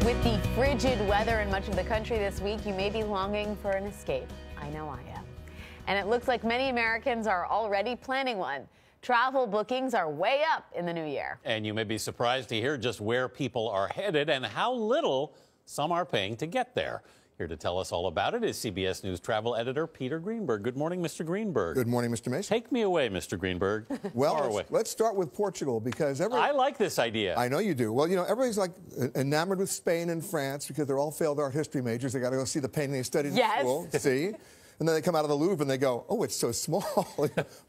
With the frigid weather in much of the country this week, you may be longing for an escape. I know I am. And it looks like many Americans are already planning one. Travel bookings are way up in the new year. And you may be surprised to hear just where people are headed and how little some are paying to get there. Here to tell us all about it is CBS News travel editor Peter Greenberg. Good morning, Mr. Greenberg. Good morning, Mr. Mason. Take me away, Mr. Greenberg. Well, let's start with Portugal because I like this idea. I know you do. Well, you know, everybody's like enamored with Spain and France because they're all failed art history majors. They got to go see the painting they studied in school. See? And then they come out of the Louvre and they go, oh, it's so small.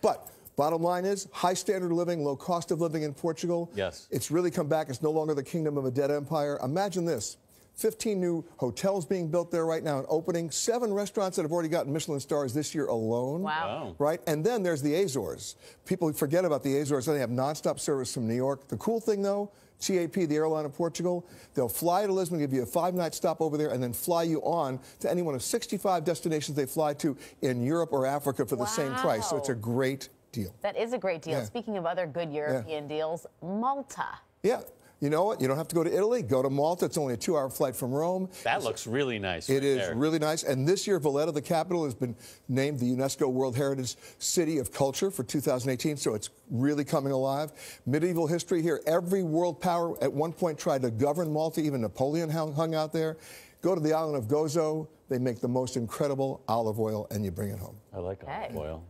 But bottom line is high standard of living, low cost of living in Portugal. Yes. It's really come back. It's no longer the kingdom of a dead empire. Imagine this. 15 new hotels being built there right now and opening. 7 restaurants that have already gotten Michelin stars this year alone. Wow. Right? And then there's the Azores. People forget about the Azores. They have nonstop service from New York. The cool thing, though, TAP, the airline of Portugal, they'll fly to Lisbon, give you a 5-night stop over there, and then fly you on to any one of 65 destinations they fly to in Europe or Africa for the same price. So it's a great deal. That is a great deal. Yeah. Speaking of other good European deals, Malta. Yeah. You know what? You don't have to go to Italy. Go to Malta. It's only a 2-hour flight from Rome. That looks really nice. It is really nice. And this year, Valletta, the capital, has been named the UNESCO World Heritage City of Culture for 2018, so it's really coming alive. Medieval history here. Every world power at one point tried to govern Malta. Even Napoleon hung out there. Go to the island of Gozo. They make the most incredible olive oil, and you bring it home. I like olive oil.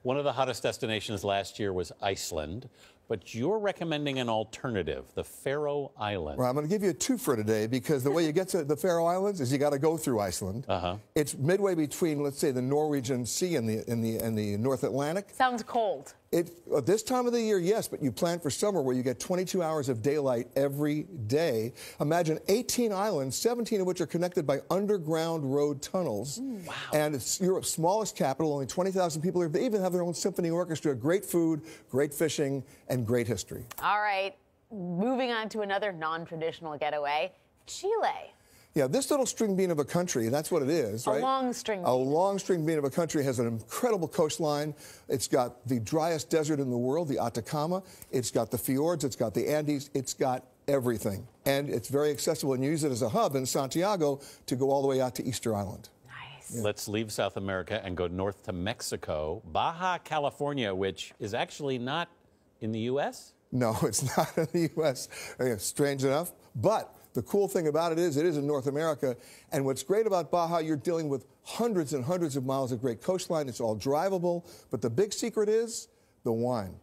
One of the hottest destinations last year was Iceland, but you're recommending an alternative, the Faroe Islands. Well, I'm going to give you a twofer today because the way you get to the Faroe Islands is you got to go through Iceland. It's midway between, let's say, the Norwegian Sea and the North Atlantic. Sounds cold. This time of the year, yes, but you plan for summer where you get 22 hours of daylight every day. Imagine 18 islands, 17 of which are connected by underground road tunnels. Wow. And it's Europe's smallest capital, only 20,000 people here. They even have their own symphony orchestra, great food, great fishing, and great history. All right, moving on to another non-traditional getaway, Chile. Yeah, this little string bean of a country, that's what it is, right? A long string bean. A long string bean of a country has an incredible coastline. It's got the driest desert in the world, the Atacama. It's got the fjords. It's got the Andes. It's got everything. And it's very accessible, and you use it as a hub in Santiago to go all the way out to Easter Island. Nice. Yeah. Let's leave South America and go north to Mexico, Baja California, which is actually not in the U.S.? No, it's not in the U.S., strange enough. But the cool thing about it is in North America. And what's great about Baja, you're dealing with hundreds and hundreds of miles of great coastline. It's all drivable. But the big secret is the wine.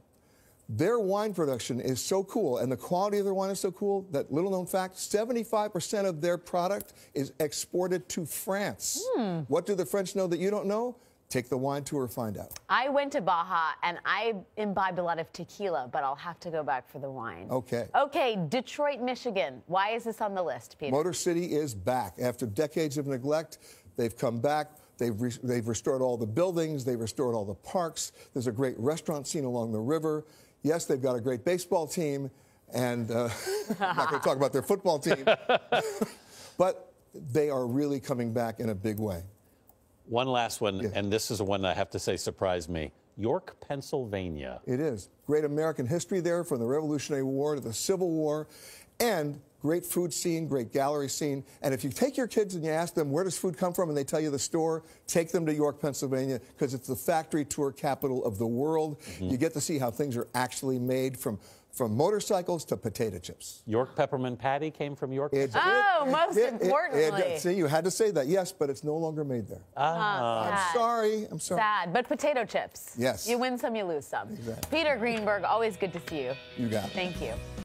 Their wine production is so cool, and the quality of their wine is so cool that, little known fact, 75% of their product is exported to France. What do the French know that you don't know? Take the wine tour, find out. I went to Baja, and I imbibed a lot of tequila, but I'll have to go back for the wine. Okay. Okay, Detroit, Michigan. Why is this on the list, Peter? Motor City is back. After decades of neglect, they've come back. They've restored all the buildings. They've restored all the parks. There's a great restaurant scene along the river. Yes, they've got a great baseball team, and I'm not going to talk about their football team. But they are really coming back in a big way. One last one, and this is the one I have to say surprised me. York, Pennsylvania. It is. Great American history there from the Revolutionary War to the Civil War, and great food scene, great gallery scene. And if you take your kids and you ask them, where does food come from, and they tell you the store, take them to York, Pennsylvania, because it's the factory tour capital of the world. You get to see how things are actually made from motorcycles to potato chips. York peppermint patty came from York? Most importantly. See, you had to say that, yes, but it's no longer made there. I'm sorry. Sad, but potato chips. Yes. You win some, you lose some. Exactly. Peter Greenberg, always good to see you. You got it. Thank you.